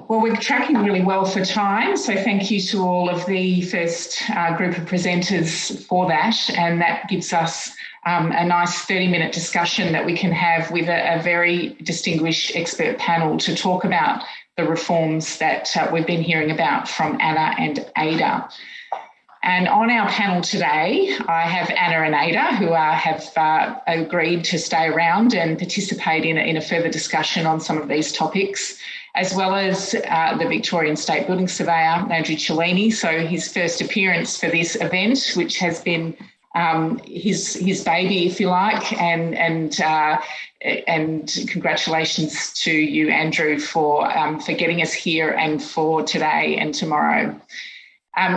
Well, we're tracking really well for time, so thank you to all of the first group of presenters for that, and that gives us a nice 30-minute discussion that we can have with a very distinguished expert panel to talk about the reforms that we've been hearing about from Anna and Ada. And on our panel today, I have Anna and Ada, who have agreed to stay around and participate in a further discussion on some of these topics, as well as the Victorian State Building Surveyor, Andrew Cellini. So his first appearance for this event, which has been his baby, if you like, and congratulations to you, Andrew, for getting us here and for today and tomorrow.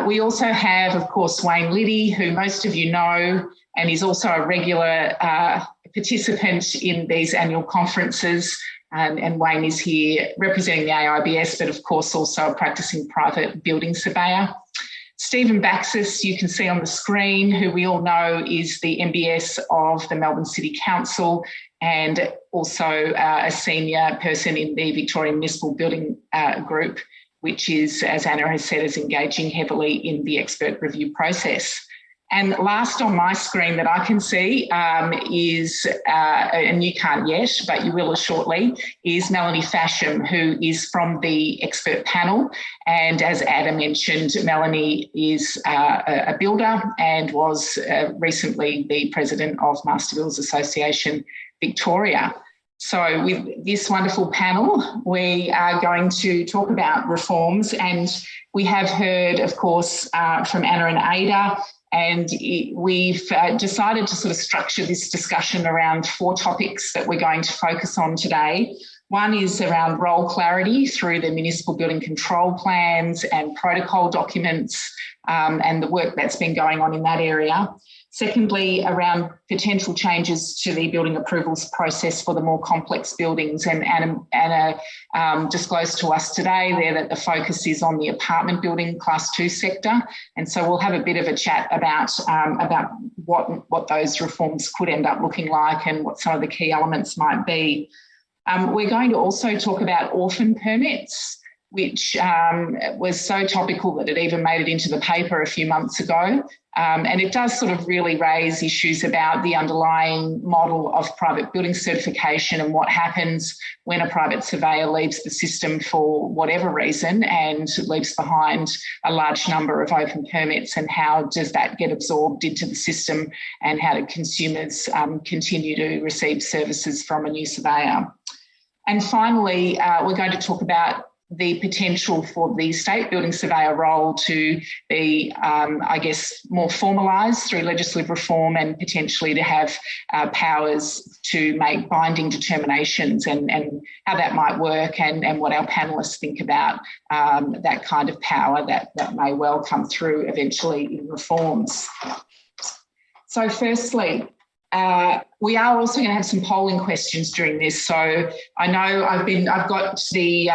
We also have, of course, Wayne Liddy, who most of you know, and is also a regular participant in these annual conferences. And Wayne is here representing the AIBS, but of course also a practicing private building surveyor. Stephen Baxis, you can see on the screen, who we all know is the MBS of the Melbourne City Council and also a senior person in the Victorian Municipal Building Group, which is, as Anna has said, is engaging heavily in the expert review process. And last on my screen that I can see is, and you can't yet, but you will shortly, is Melanie Fasham, who is from the expert panel. And as Ada mentioned, Melanie is a builder and was recently the president of Master Builders Association Victoria. So with this wonderful panel, we are going to talk about reforms, and we have heard, of course, from Anna and Ada, and we've decided to sort of structure this discussion around 4 topics that we're going to focus on today. One is around role clarity through the municipal building control plans and protocol documents and the work that's been going on in that area. Secondly, around potential changes to the building approvals process for the more complex buildings. And Anna disclosed to us today there that the focus is on the apartment building Class 2 sector. And so we'll have a bit of a chat about what those reforms could end up looking like and what some of the key elements might be. We're going to also talk about orphan permits, which was so topical that it even made it into the paper a few months ago. And it does sort of really raise issues about the underlying model of private building certification and what happens when a private surveyor leaves the system for whatever reason and leaves behind a large number of open permits, and how does that get absorbed into the system, and how do consumers continue to receive services from a new surveyor. And finally, we're going to talk about the potential for the state building surveyor role to be, I guess, more formalised through legislative reform, and potentially to have powers to make binding determinations, and how that might work, and what our panellists think about that kind of power that may well come through eventually in reforms. So firstly, we are also going to have some polling questions during this. So I know I've got the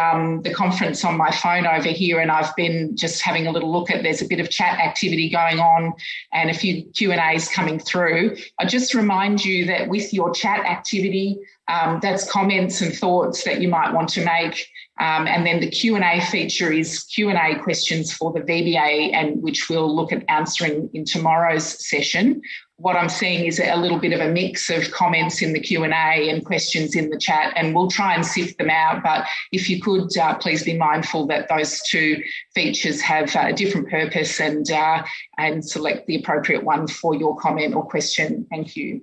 conference on my phone over here, and I've been just having a little look at, there's a bit of chat activity going on and a few Q&As coming through. I just remind you that with your chat activity, that's comments and thoughts that you might want to make. And then the Q&A feature is Q&A questions for the VBA, and which we'll look at answering in tomorrow's session. What I'm seeing is a little bit of a mix of comments in the Q&A and questions in the chat, and we'll try and sift them out. But if you could please be mindful that those 2 features have a different purpose, and select the appropriate one for your comment or question. Thank you.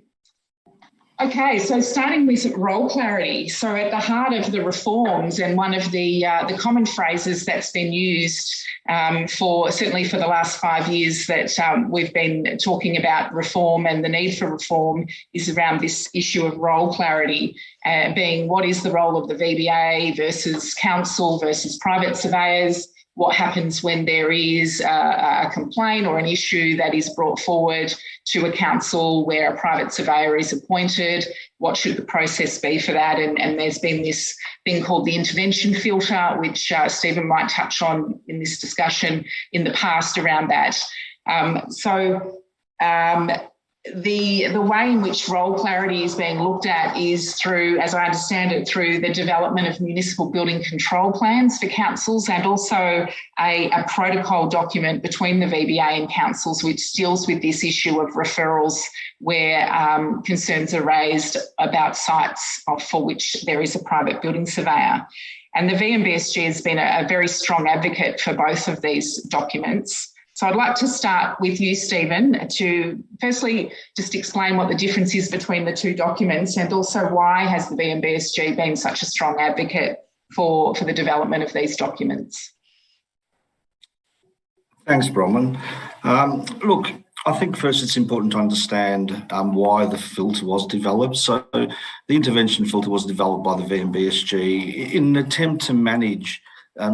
Okay, so starting with role clarity. So at the heart of the reforms, and one of the common phrases that's been used certainly for the last 5 years that we've been talking about reform and the need for reform, is around this issue of role clarity, being what is the role of the VBA versus council versus private surveyors. What happens when there is a complaint or an issue that is brought forward to a council where a private surveyor is appointed? What should the process be for that? And there's been this thing called the intervention filter, which Stephen might touch on in this discussion in the past around that. the way in which role clarity is being looked at is through, as I understand it, through the development of municipal building control plans for councils, and also a protocol document between the VBA and councils which deals with this issue of referrals where concerns are raised about sites for which there is a private building surveyor. And the VMBSG has been a very strong advocate for both of these documents. So I'd like to start with you, Stephen, to firstly just explain what the difference is between the two documents, and also why has the VMBSG been such a strong advocate for the development of these documents? Thanks, Bronwyn. Look, I think first it's important to understand why the filter was developed. So the intervention filter was developed by the VMBSG in an attempt to manage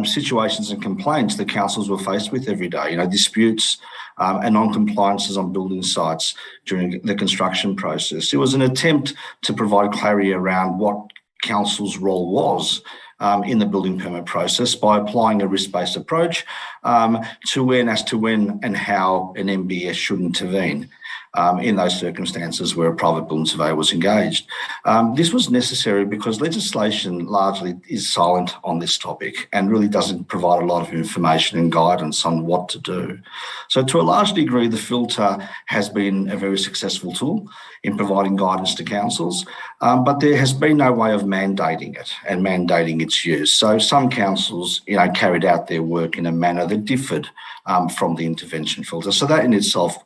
situations and complaints that councils were faced with every day, disputes and non-compliances on building sites during the construction process. It was an attempt to provide clarity around what council's role was in the building permit process by applying a risk-based approach to when and how an MBS should intervene in those circumstances where a private building surveyor was engaged. This was necessary because legislation largely is silent on this topic and really doesn't provide a lot of information and guidance on what to do. So to a large degree, the filter has been a very successful tool in providing guidance to councils, but there has been no way of mandating it and mandating its use. So some councils, carried out their work in a manner that differed from the intervention filter. So that in itself,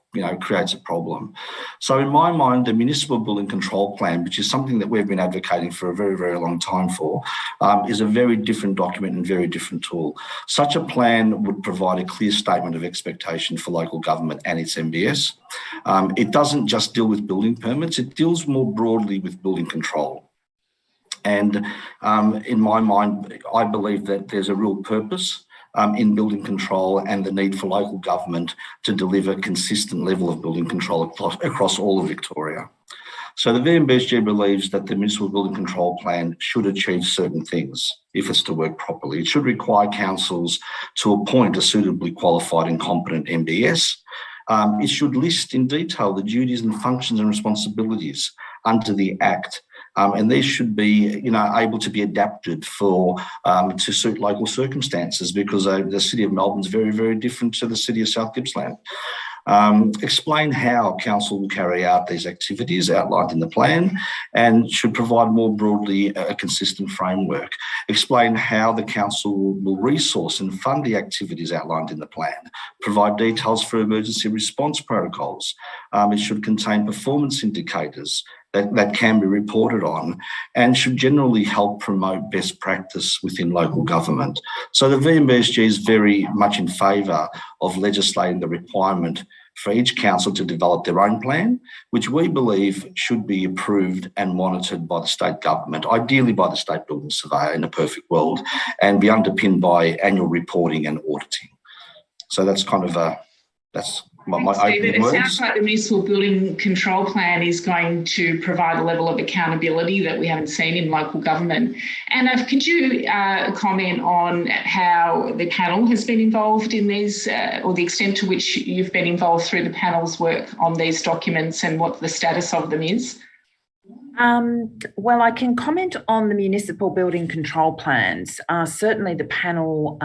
creates a problem. So in my mind, the municipal building control plan, which is something that we've been advocating for a very, very long time for, is a very different document and very different tool. Such a plan would provide a clear statement of expectation for local government and its MBS. It doesn't just deal with building permits, it deals more broadly with building control. And in my mind, I believe that there's a real purpose in building control and the need for local government to deliver a consistent level of building control across all of Victoria. So the VMBSG believes that the municipal building control plan should achieve certain things if it's to work properly. It should require councils to appoint a suitably qualified and competent MBS. It should list in detail the duties and functions and responsibilities under the Act. And these should be, able to be adapted to suit local circumstances, because the City of Melbourne is very, very different to the City of South Gippsland. Explain how council will carry out these activities outlined in the plan, and should provide more broadly a consistent framework. Explain how the council will resource and fund the activities outlined in the plan. Provide details for emergency response protocols. It should contain performance indicators that can be reported on, and should generally help promote best practice within local government. So the VMBSG is very much in favour of legislating the requirement for each council to develop their own plan, which we believe should be approved and monitored by the state government, ideally by the state building surveyor in a perfect world, and be underpinned by annual reporting and auditing. So that's kind of that's my opening words. It sounds like the municipal building control plan is going to provide a level of accountability that we haven't seen in local government. Anna, could you comment on how the panel has been involved in these, or the extent to which you've been involved through the panel's work on these documents, and what the status of them is? Well, I can comment on the municipal building control plans. Certainly the panel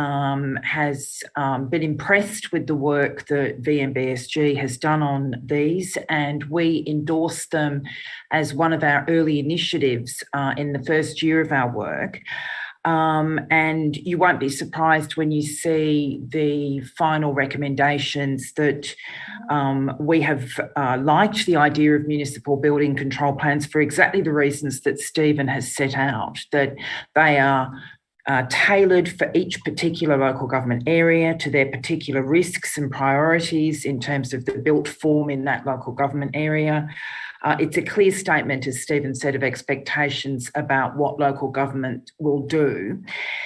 has been impressed with the work that VMBSG has done on these, and we endorse them as one of our early initiatives in the first year of our work. And you won't be surprised when you see the final recommendations that we have liked the idea of municipal building control plans for exactly the reasons that Stephen has set out, that they are tailored for each particular local government area to their particular risks and priorities in terms of the built form in that local government area. It's a clear statement, as Stephen said, of expectations about what local government will do.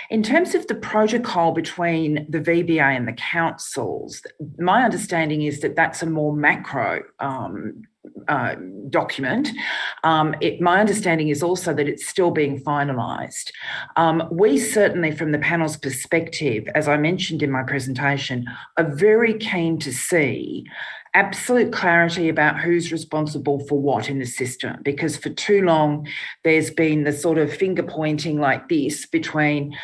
In terms of the protocol between the VBA and the councils, my understanding is that that's a more macro document. My understanding is also that it's still being finalised. We certainly, from the panel's perspective, as I mentioned in my presentation, are very keen to see absolute clarity about who's responsible for what in the system, because for too long there's been the sort of finger pointing like this between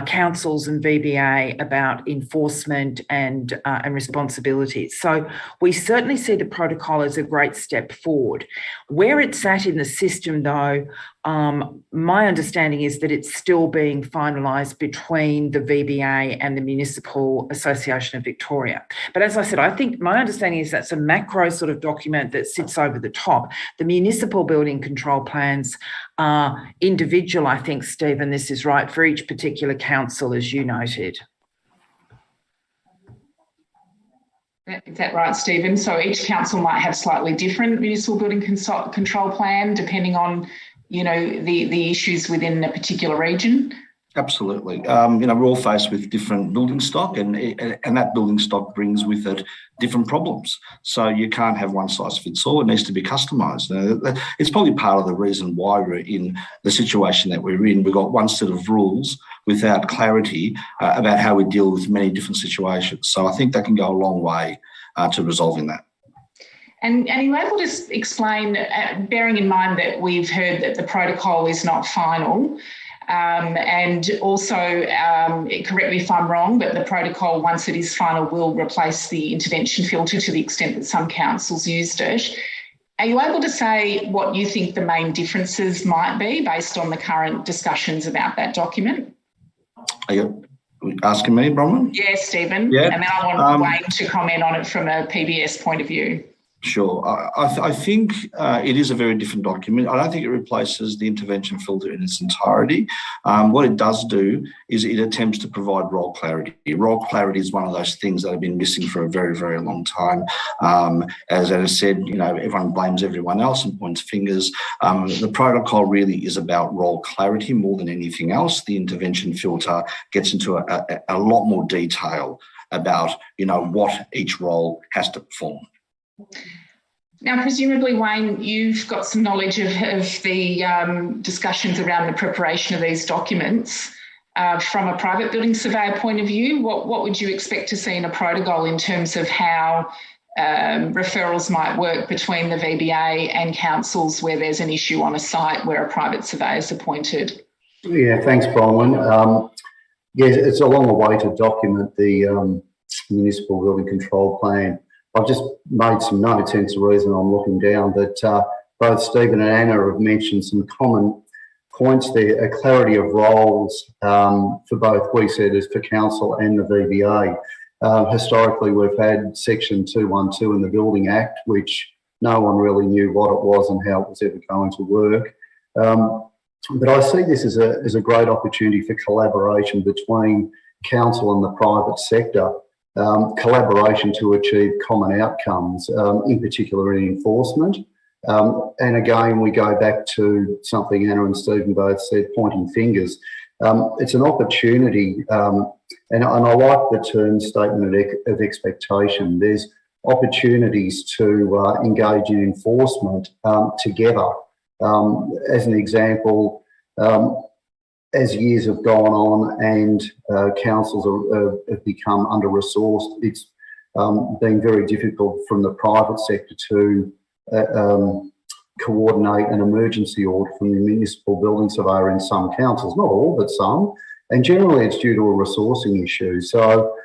councils and VBA about enforcement and responsibilities. So we certainly see the protocol as a great step forward. Where it's at in the system, though, my understanding is that it's still being finalised between the VBA and the Municipal Association of Victoria. But as I said, I think my understanding is that's a macro sort of document that sits over the top. The municipal building control plans are individual, I think, Stephen, this is right, for each particular council, as you noted. Is that right, Stephen? So each council might have slightly different municipal building control plan depending on, you know, the issues within a particular region? Absolutely. You know, we're all faced with different building stock, and that building stock brings with it different problems. So you can't have one size fits all. It needs to be customised. It's probably part of the reason why we're in the situation that we're in. We've got one set of rules without clarity about how we deal with many different situations. So I think that can go a long way to resolving that. And are you able to explain, bearing in mind that we've heard that the protocol is not final, and also, correct me if I'm wrong, but the protocol, once it is final, will replace the intervention filter to the extent that some councils used it. Are you able to say what you think the main differences might be based on the current discussions about that document? Are you asking me, Bronwyn? Yeah, Stephen. Yeah. And then I want Wayne to comment on it from a PBS point of view. Sure. I think it is a very different document. I don't think it replaces the intervention filter in its entirety. What it does do is it attempts to provide role clarity. Role clarity is one of those things that have been missing for a very, very long time. As Anna said, you know, everyone blames everyone else and points fingers. The protocol really is about role clarity more than anything else. The intervention filter gets into a lot more detail about, you know, what each role has to perform. Now, presumably, Wayne, you've got some knowledge of the discussions around the preparation of these documents. From a private building surveyor point of view, what would you expect to see in a protocol in terms of how referrals might work between the VBA and councils where there's an issue on a site where a private surveyor is appointed? Yeah, thanks, Bronwyn. Yes, it's a long-awaited document, the Municipal Building Control Plan. I've just made some notes, hence the reason I'm looking down, that both Stephen and Anna have mentioned some common points there, a clarity of roles for both, we said, as for council and the VBA. Historically, we've had Section 212 in the Building Act, which no one really knew what it was and how it was ever going to work. But I see this as a great opportunity for collaboration between council and the private sector. Collaboration to achieve common outcomes, in particular in enforcement. And again, we go back to something Anna and Stephen both said, pointing fingers. It's an opportunity, and I like the term statement of expectation. There's opportunities to engage in enforcement together. As an example, as years have gone on and councils have become under-resourced, it's been very difficult from the private sector to coordinate an emergency order from the municipal building surveyor in some councils, not all, but some. And generally it's due to a resourcing issue. So,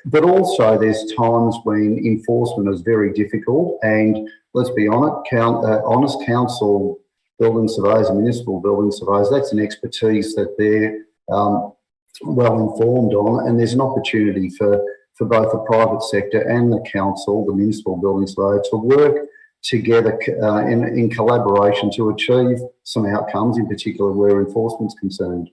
but also there's times when enforcement is very difficult, and let's be honest, council building surveyors and municipal building surveyors, that's an expertise that they're well informed on, and there's an opportunity for both the private sector and the council, the municipal building surveyor, to work together in collaboration to achieve some outcomes, in particular where enforcement's concerned.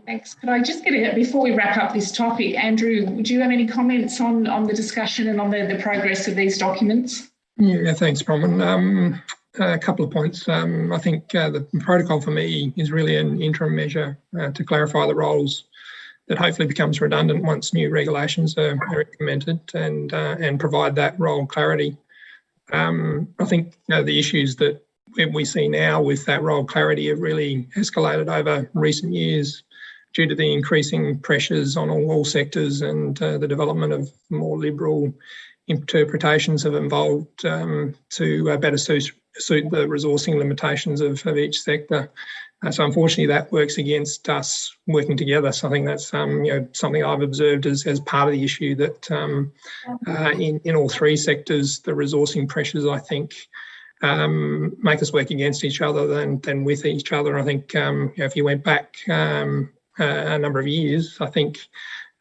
Thanks. Could I just get it, before we wrap up this topic, Andrew, would you have any comments on the discussion and on the progress of these documents? Yeah, thanks, Bronwyn. A couple of points. I think the protocol for me is really an interim measure to clarify the roles that hopefully becomes redundant once new regulations are implemented, and provide that role clarity. I think the issues that we see now with that role clarity have really escalated over recent years due to the increasing pressures on all sectors and the development of more liberal interpretations have evolved to better suit the resourcing limitations of each sector. So unfortunately, that works against us working together. So I think that's something I've observed as part of the issue, that in all three sectors, the resourcing pressures, I think, make us work against each other than with each other. I think if you went back a number of years, I think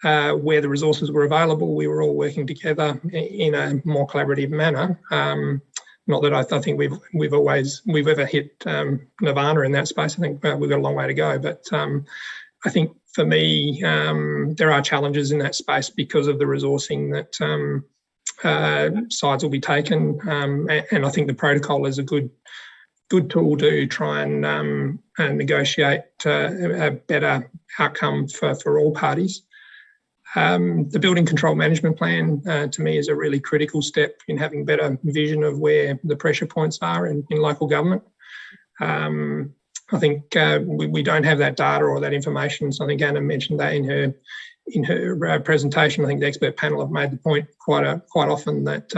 where the resources were available, we were all working together in a more collaborative manner. Not that I think we've ever hit nirvana in that space. I think we've got a long way to go. But I think for me, there are challenges in that space because of the resourcing that sides will be taken. And I think the protocol is a good tool to try and negotiate a better outcome for all parties. The building control management plan, to me, is a really critical step in having better vision of where the pressure points are in local government. I think we don't have that data or that information. So I think Anna mentioned that in her presentation. I think the expert panel have made the point quite often that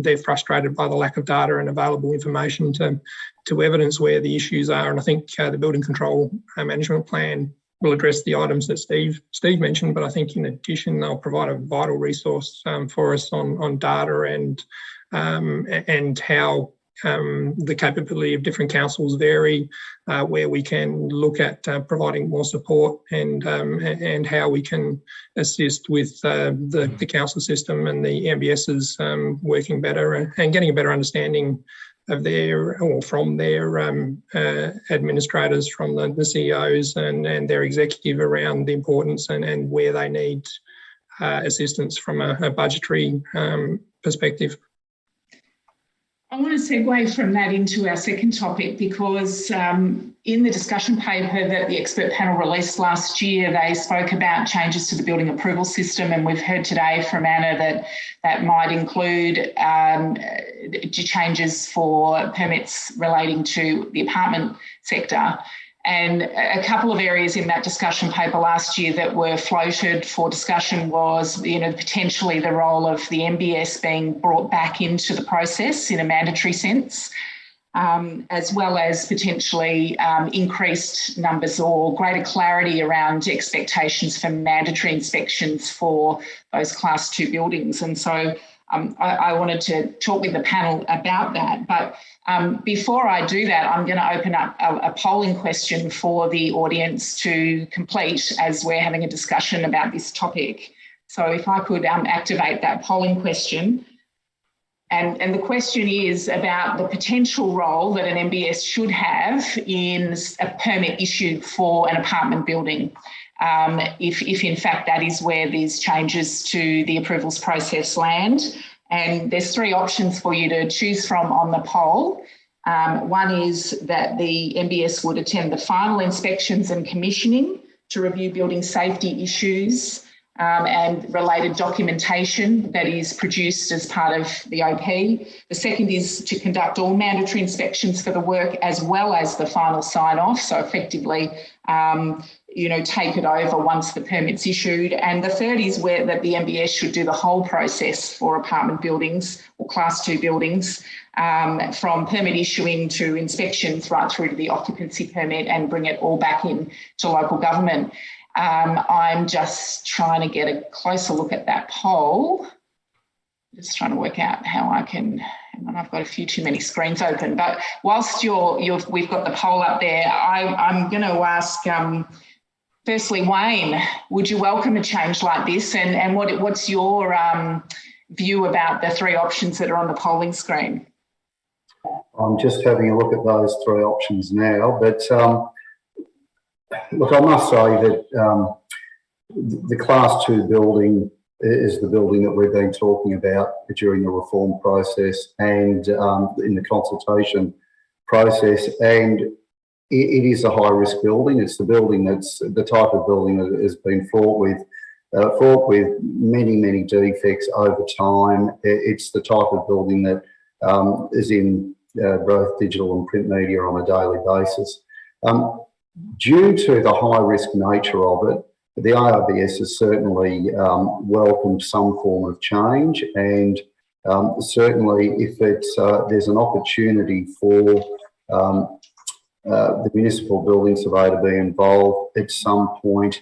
they're frustrated by the lack of data and available information to evidence where the issues are. And I think the building control management plan will address the items that Steve mentioned, but I think in addition they'll provide a vital resource for us on data and how the capability of different councils vary, where we can look at providing more support and how we can assist with the council system and the MBSs working better and getting a better understanding of from their administrators, from the CEOs and their executive around the importance and where they need assistance from a budgetary perspective. I want to segue from that into our second topic because in the discussion paper that the expert panel released last year, they spoke about changes to the building approval system, and we've heard today from Anna that might include changes for permits relating to the apartment sector. And a couple of areas in that discussion paper last year that were floated for discussion was, potentially the role of the MBS being brought back into the process in a mandatory sense, as well as potentially increased numbers or greater clarity around expectations for mandatory inspections for those Class 2 buildings. And so I wanted to talk with the panel about that. But before I do that, I'm going to open up a polling question for the audience to complete as we're having a discussion about this topic. So if I could activate that polling question. And the question is about the potential role that an MBS should have in a permit issued for an apartment building. If in fact that is where these changes to the approvals process land. And there's three options for you to choose from on the poll. One is that the MBS would attend the final inspections and commissioning to review building safety issues and related documentation that is produced as part of the OP. The second is to conduct all mandatory inspections for the work as well as the final sign-off, so effectively take it over once the permit's issued. And the third is that the MBS should do the whole process for apartment buildings or Class 2 buildings, from permit issuing to inspections right through to the occupancy permit, and bring it all back in to local government. I'm just trying to get a closer look at that poll. Just trying to work out how I can, and I've got a few too many screens open. But whilst we've got the poll up there, I'm going to ask, firstly, Wayne, would you welcome a change like this? And what's your view about the three options that are on the polling screen? I'm just having a look at those three options now, but look, I must say that the Class 2 building is the building that we've been talking about during the reform process and in the consultation process, and it is a high-risk building. It's the building that's the type of building that has been fraught with many defects over time. It's the type of building that is in both digital and print media on a daily basis. Due to the high-risk nature of it, the ARBS has certainly welcomed some form of change, and Certainly, if there's an opportunity for the municipal building surveyor to be involved at some point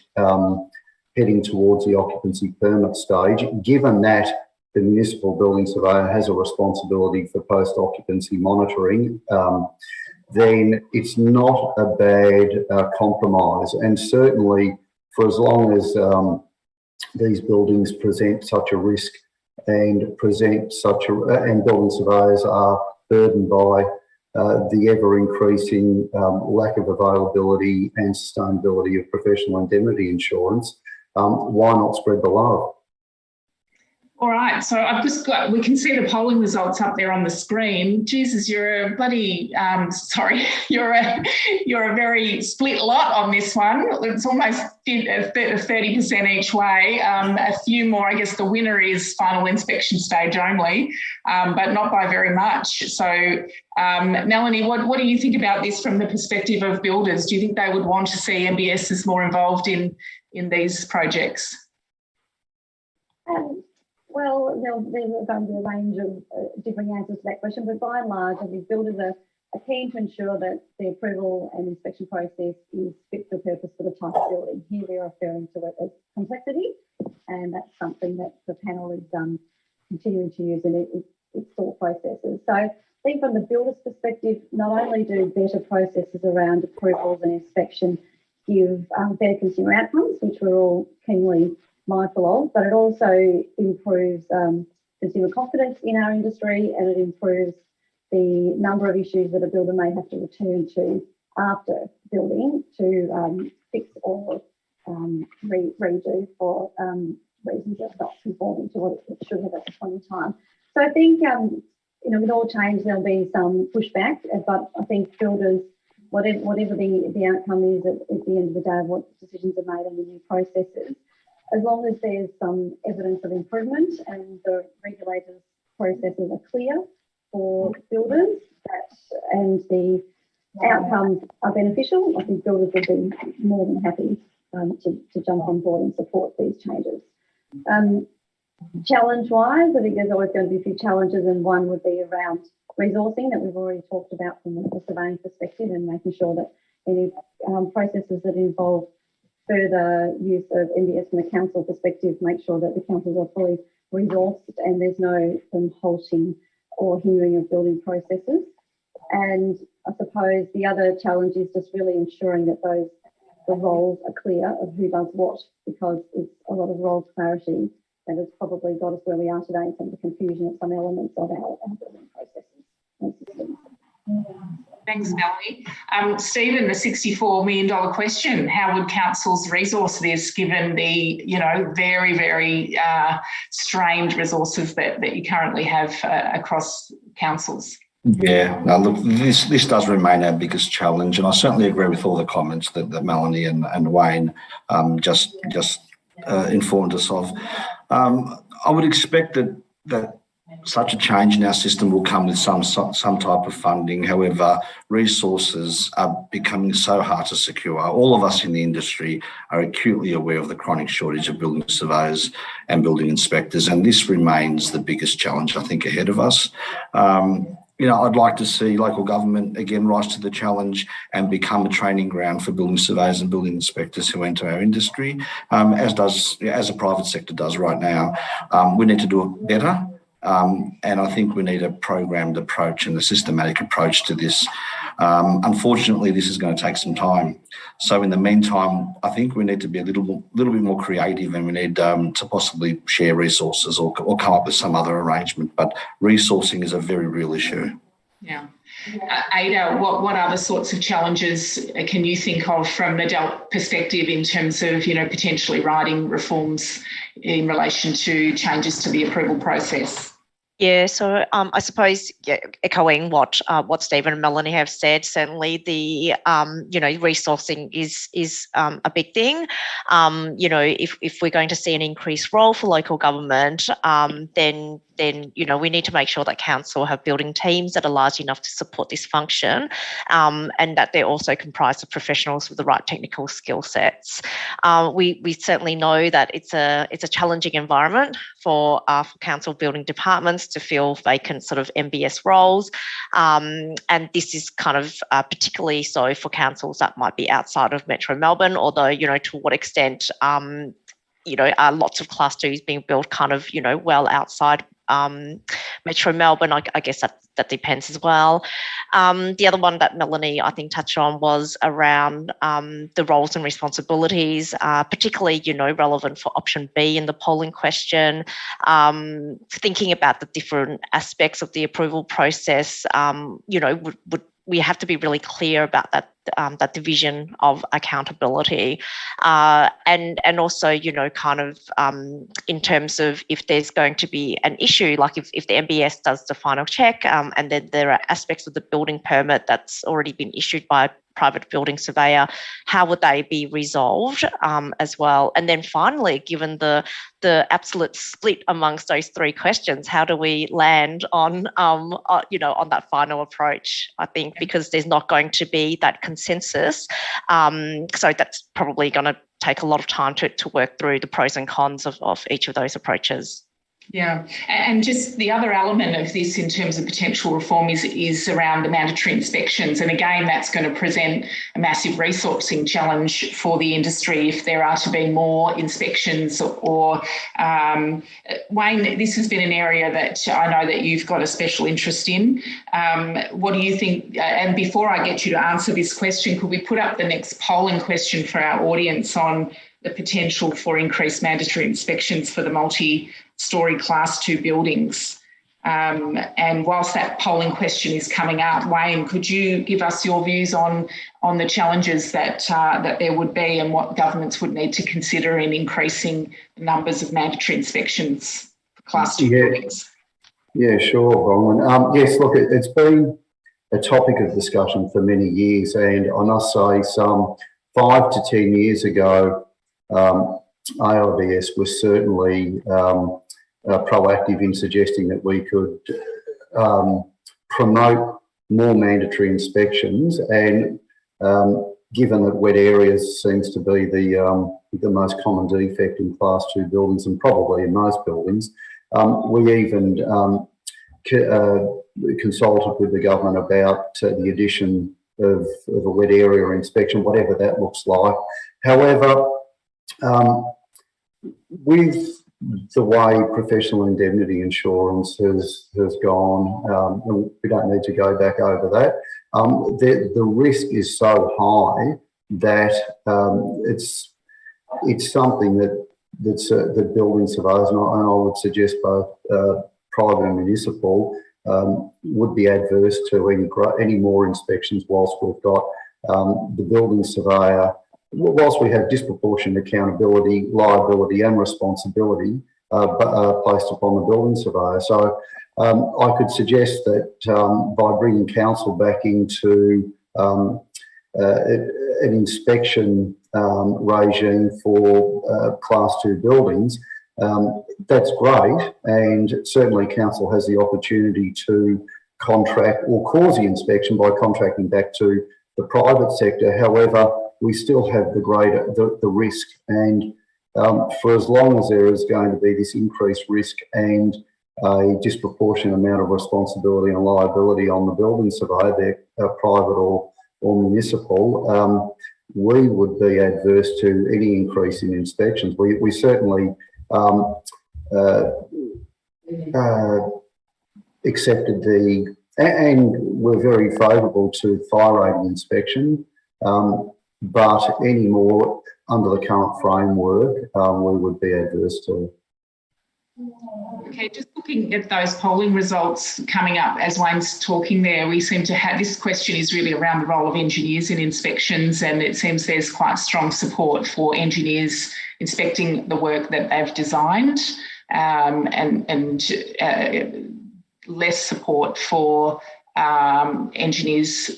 heading towards the occupancy permit stage, given that the municipal building surveyor has a responsibility for post-occupancy monitoring, then it's not a bad compromise. And certainly for as long as these buildings present such a risk and and building surveyors are burdened by the ever-increasing lack of availability and sustainability of professional indemnity insurance, why not spread the love? All right, so I've just got, we can see the polling results up there on the screen. Jesus, you're a bloody, you're a very split lot on this one. It's almost 30% each way. A few more, I guess the winner is final inspection stage only, but not by very much. So Melanie, what do you think about this from the perspective of builders? Do you think they would want to see MBSs more involved in these projects? Well, there's going to be a range of different answers to that question, but by and large, I think builders are keen to ensure that the approval and inspection process is fit for purpose for the type of building. Here we're referring to it as complexity, and that's something that the panel is continuing to use in its thought processes. So I think from the builder's perspective, not only do better processes around approvals and inspection give better consumer outcomes, which we're all keenly mindful of, but it also improves consumer confidence in our industry, and it improves the number of issues that a builder may have to return to after building to fix or redo for reasons that are not conforming to what it should have at the point in time. So I think, with all change, there'll be some pushback, but I think builders, whatever the outcome is at the end of the day of what decisions are made on the new processes, as long as there's some evidence of improvement and the regulators' processes are clear for builders and the outcomes are beneficial, I think builders will be more than happy to jump on board and support these changes. Challenge-wise, I think there's always going to be a few challenges, and one would be around resourcing that we've already talked about from the surveying perspective, and making sure that any processes that involve further use of MBS from a council perspective, make sure that the councils are fully resourced and there's no halting or hindering of building processes. And I suppose the other challenge is just really ensuring that the roles are clear of who does what, because it's a lot of role clarity that has probably got us where we are today in terms of confusion of some elements of our building processes and systems. Thanks, Melanie. Stephen, the $64 million question, how would councils resource this given the, very, very strained resources that you currently have across councils? Yeah, no, look, this does remain our biggest challenge, and I certainly agree with all the comments that Melanie and Wayne just informed us of. I would expect that such a change in our system will come with some type of funding. However, resources are becoming so hard to secure. All of us in the industry are acutely aware of the chronic shortage of building surveyors and building inspectors, and this remains the biggest challenge, I think, ahead of us. I'd like to see local government again rise to the challenge and become a training ground for building surveyors and building inspectors who enter our industry, as the private sector does right now. We need to do it better. And I think we need a programmed approach and a systematic approach to this. Unfortunately, this is going to take some time. So in the meantime, I think we need to be a little bit more creative, and we need to possibly share resources or come up with some other arrangement. But resourcing is a very real issue. Yeah. Ada, what other sorts of challenges can you think of from the DELT perspective in terms of, potentially writing reforms in relation to changes to the approval process? Yeah, so I suppose echoing what Stephen and Melanie have said, certainly the resourcing is a big thing. If we're going to see an increased role for local government, then we need to make sure that council have building teams that are large enough to support this function, and that they're also comprised of professionals with the right technical skill sets. We certainly know that it's a challenging environment for council building departments to fill vacant sort of MBS roles. And this is kind of particularly so for councils that might be outside of Metro Melbourne, although, to what extent, lots of Class 2s being built kind of, well outside Metro Melbourne, I guess that depends as well. The other one that Melanie, I think, touched on was around the roles and responsibilities, particularly, relevant for option B in the polling question. Thinking about the different aspects of the approval process, we have to be really clear about that division of accountability, and also, kind of in terms of if there's going to be an issue, like if the MBS does the final check, and then there are aspects of the building permit that's already been issued by a private building surveyor, how would they be resolved as well? And then finally, given the absolute split amongst those three questions, how do we land on that final approach? I think because there's not going to be that consensus, so that's probably going to take a lot of time to work through the pros and cons of each of those approaches. Yeah, and just the other element of this in terms of potential reform is around the mandatory inspections. And again, that's going to present a massive resourcing challenge for the industry if there are to be more inspections or Wayne, this has been an area that I know that you've got a special interest in. What do you think? And before I get you to answer this question, could we put up the next polling question for our audience on the potential for increased mandatory inspections for the multi-storey Class 2 buildings? And whilst that polling question is coming up, Wayne, could you give us your views on the challenges that there would be and what governments would need to consider in increasing the numbers of mandatory inspections for Class 2 buildings? Yeah, sure, Bronwyn. Yes, look, it's been a topic of discussion for many years, and I must say some 5 to 10 years ago, ALDS was certainly proactive in suggesting that we could promote more mandatory inspections, and given that wet areas seems to be the most common defect in Class 2 buildings and probably in most buildings, we even consulted with the government about the addition of a wet area inspection, whatever that looks like. However, with the way professional indemnity insurance has gone, and we don't need to go back over that, the risk is so high that it's something that building surveyors, and I would suggest both private and municipal, would be adverse to any more inspections whilst we've got the building surveyor. Whilst we have disproportionate accountability, liability and responsibility placed upon the building surveyor. So I could suggest that by bringing council back into an inspection regime for Class 2 buildings, that's great, and certainly council has the opportunity to contract or cause the inspection by contracting back to the private sector. However, we still have the risk, and for as long as there is going to be this increased risk and a disproportionate amount of responsibility and liability on the building surveyor, they're private or municipal, we would be adverse to any increase in inspections. We certainly accepted and we're very favourable to fire rating inspection, but any more under the current framework, we would be adverse to. Okay, just looking at those polling results coming up as Wayne's talking there, we seem to have, this question is really around the role of engineers in inspections, and it seems there's quite strong support for engineers inspecting the work that they've designed, and less support for engineers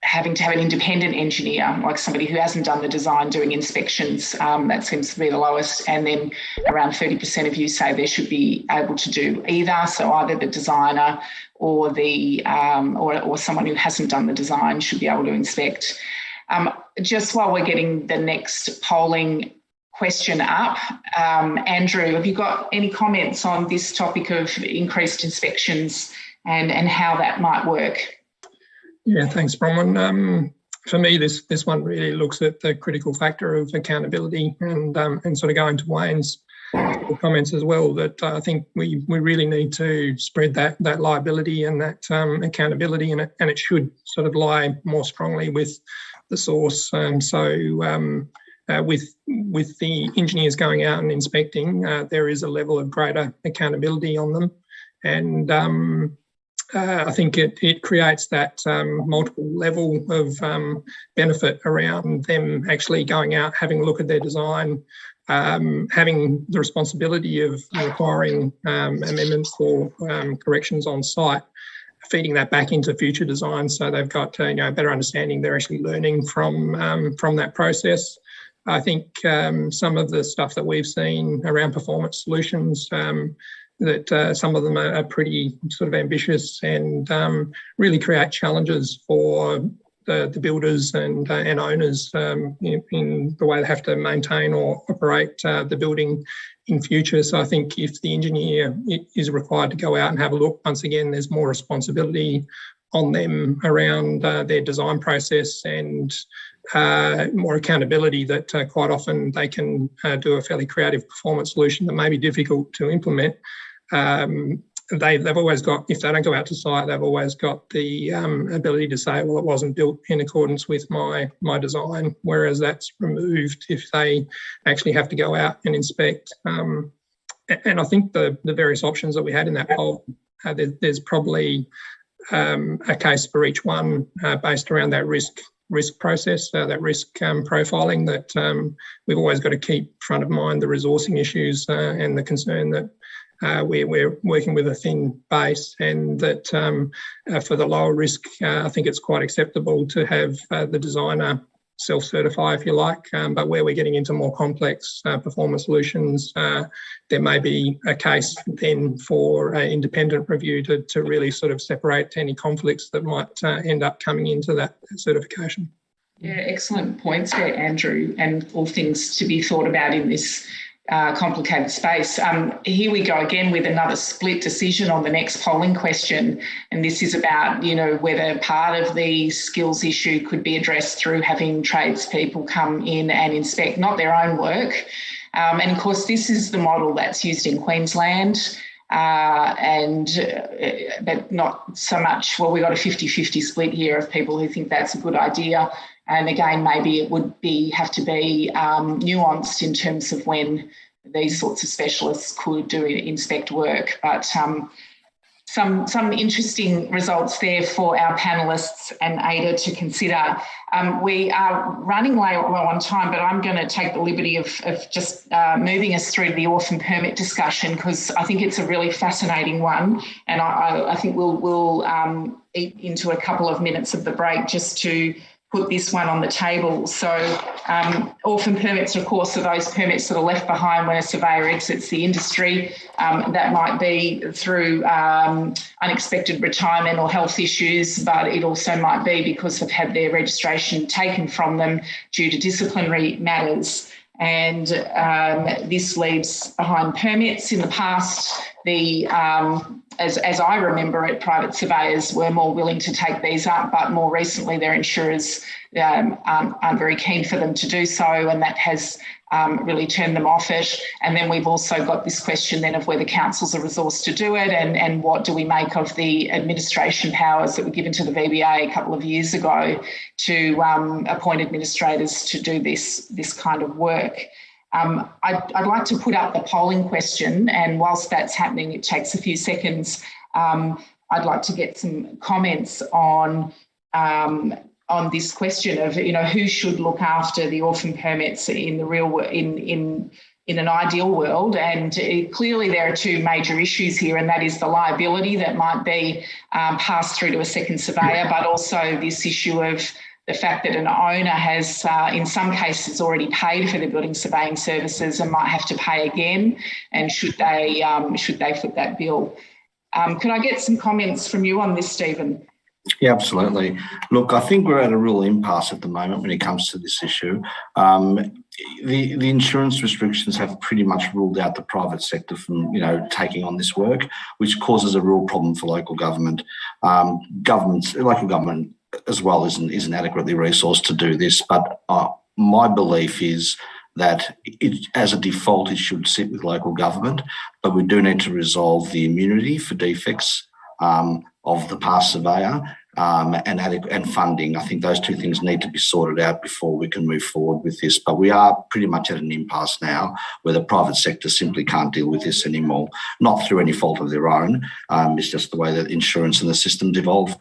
having to have an independent engineer, like somebody who hasn't done the design, doing inspections. That seems to be the lowest. And then around 30% of you say they should be able to do either. So either the designer or the or someone who hasn't done the design should be able to inspect. Just while we're getting the next polling question up. Andrew, have you got any comments on this topic of increased inspections and how that might work? Yeah, thanks, Bronwyn. For me, this one really looks at the critical factor of accountability and sort of going to Wayne's comments as well, that I think we really need to spread that liability and that accountability, and it should sort of lie more strongly with the source. With the engineers going out and inspecting, there is a level of greater accountability on them, and I think it creates that multiple level of benefit around them actually going out, having a look at their design, having the responsibility of requiring amendments or corrections on site, feeding that back into future designs, so they've got a better understanding. They're actually learning from that process. I think some of the stuff that we've seen around performance solutions, that some of them are pretty sort of ambitious and really create challenges for the builders and owners in the way they have to maintain or operate the building in future. So I think if the engineer is required to go out and have a look, once again, there's more responsibility on them around their design process and more accountability, that quite often they can do a fairly creative performance solution that may be difficult to implement. They've always got, if they don't go out to site, they've always got the ability to say, well, it wasn't built in accordance with my design, whereas that's removed if they actually have to go out and inspect. And I think the various options that we had in that poll, there's probably a case for each one based around that risk process, that risk profiling, that we've always got to keep front of mind the resourcing issues and the concern that we're working with a thin base, and that for the lower risk, I think it's quite acceptable to have the designer self-certify, if you like, but where we're getting into more complex performance solutions, there may be a case then for independent review to really sort of separate any conflicts that might end up coming into that certification. Yeah, excellent points there, Andrew, and all things to be thought about in this complicated space. Here we go again with another split decision on the next polling question, and this is about, whether part of the skills issue could be addressed through having tradespeople come in and inspect not their own work. And of course, this is the model that's used in Queensland, but not so much. Well, we got a 50-50 split here of people who think that's a good idea. And again, maybe it would have to be nuanced in terms of when these sorts of specialists could inspect work. But some interesting results there for our panellists and Ada to consider. We are running low on time, but I'm going to take the liberty of just moving us through to the orphan permit discussion, because I think it's a really fascinating one, and I think we'll eat into a couple of minutes of the break just to put this one on the table. So orphan permits, of course, are those permits that are left behind when a surveyor exits the industry. That might be through unexpected retirement or health issues, but it also might be because they've had their registration taken from them due to disciplinary matters. And this leaves behind permits. In the past, as I remember it, private surveyors were more willing to take these up, but more recently their insurers aren't very keen for them to do so, and that has really turned them off it. And then we've also got this question then of whether councils are resourced to do it, and what do we make of the administration powers that were given to the VBA a couple of years ago to appoint administrators to do this kind of work. I'd like to put up the polling question, and whilst that's happening, it takes a few seconds. I'd like to get some comments on this question of, who should look after the orphan permits in the real in an ideal world. And clearly there are two major issues here, and that is the liability that might be passed through to a second surveyor, but also this issue of the fact that an owner has, in some cases, already paid for the building surveying services and might have to pay again. And should they foot that bill? Could I get some comments from you on this, Stephen? Yeah, absolutely. Look, I think we're at a real impasse at the moment when it comes to this issue. the insurance restrictions have pretty much ruled out the private sector from, taking on this work, which causes a real problem for local government. Local government as well isn't adequately resourced to do this. But my belief is that as a default, it should sit with local government, but we do need to resolve the immunity for defects of the past surveyor and funding. I think those two things need to be sorted out before we can move forward with this. But we are pretty much at an impasse now where the private sector simply can't deal with this anymore, not through any fault of their own. It's just the way that insurance and the system devolve.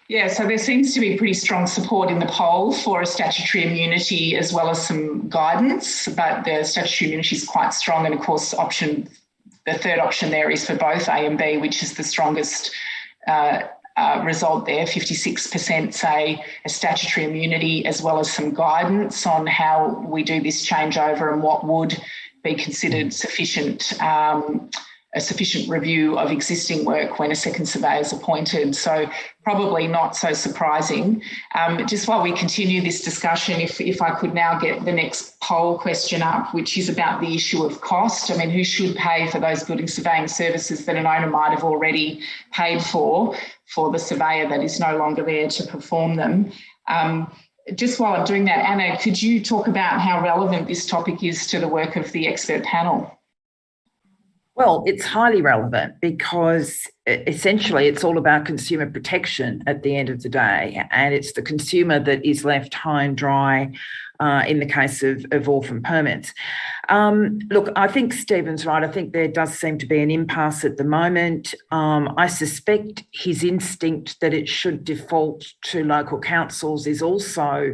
Yeah, so there seems to be pretty strong support in the poll for a statutory immunity as well as some guidance, but the statutory immunity is quite strong. And of course, the third option there is for both A and B, which is the strongest result there. 56% say a statutory immunity as well as some guidance on how we do this changeover and what would be considered a sufficient review of existing work when a second surveyor is appointed. So probably not so surprising. Just while we continue this discussion, if I could now get the next poll question up, which is about the issue of cost. I mean, who should pay for those building surveying services that an owner might have already paid for the surveyor that is no longer there to perform them? Just while I'm doing that, Anna, could you talk about how relevant this topic is to the work of the expert panel? Well, it's highly relevant because essentially it's all about consumer protection at the end of the day, and it's the consumer that is left high and dry in the case of orphan permits. Look, I think Stephen's right. I think there does seem to be an impasse at the moment. I suspect his instinct that it should default to local councils is also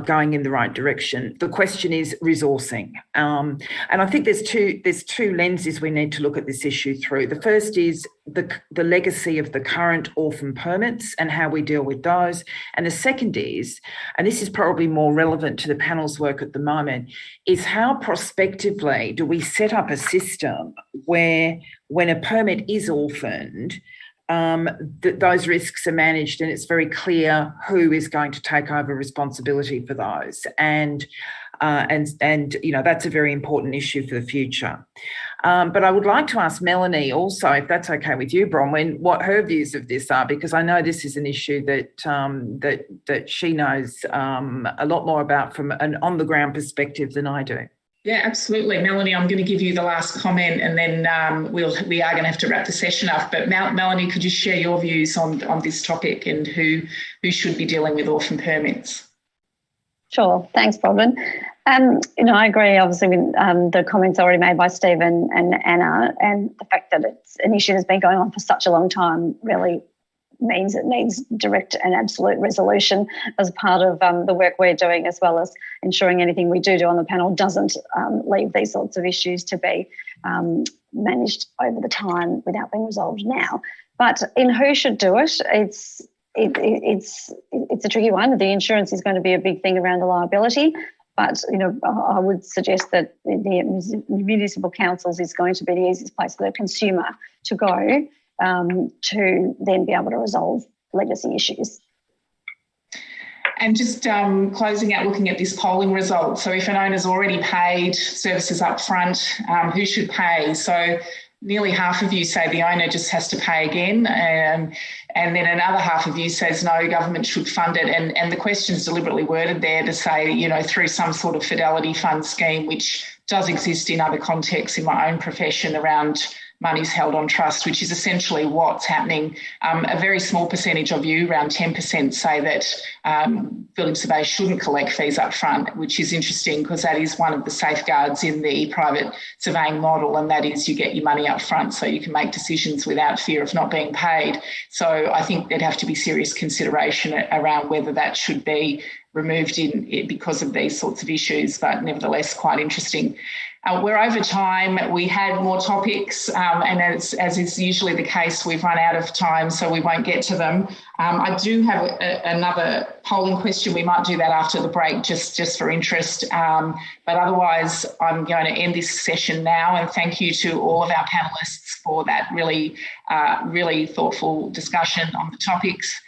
going in the right direction. The question is resourcing. And I think there's two lenses we need to look at this issue through. The first is the legacy of the current orphan permits and how we deal with those. And the second is, and this is probably more relevant to the panel's work at the moment, is how prospectively do we set up a system where when a permit is orphaned, those risks are managed and it's very clear who is going to take over responsibility for those. And that's a very important issue for the future. But I would like to ask Melanie also, if that's okay with you, Bronwyn, what her views of this are, because I know this is an issue that she knows a lot more about from an on-the-ground perspective than I do. Yeah, absolutely. Melanie, I'm going to give you the last comment and then we are going to have to wrap the session up. But Melanie, could you share your views on this topic and who should be dealing with orphan permits? Sure. Thanks, Bronwyn. I agree, obviously, with the comments already made by Stephen and Anna, and the fact that it's an issue that's been going on for such a long time really means it needs direct and absolute resolution as part of the work we're doing, as well as ensuring anything we do on the panel doesn't leave these sorts of issues to be managed over the time without being resolved now. But in who should do it, it's a tricky one. The insurance is going to be a big thing around the liability. But, I would suggest that the municipal councils is going to be the easiest place for the consumer to go to then be able to resolve legacy issues. And just closing out, looking at this polling result. So if an owner's already paid services up front, who should pay? So nearly half of you say the owner just has to pay again. And then another half of you says no, government should fund it. And the question's deliberately worded there to say, through some sort of fidelity fund scheme, which does exist in other contexts in my own profession around money's held on trust, which is essentially what's happening. A very small percentage of you, around 10%, say that building surveyors shouldn't collect fees up front, which is interesting because that is one of the safeguards in the private surveying model, and that is you get your money up front so you can make decisions without fear of not being paid. So I think there'd have to be serious consideration around whether that should be removed because of these sorts of issues, but nevertheless quite interesting. We're over time. We had more topics, and as is usually the case, we've run out of time, so we won't get to them. I do have another polling question. We might do that after the break, just for interest. But otherwise, I'm going to end this session now, and thank you to all of our panellists for that really thoughtful discussion on the topics.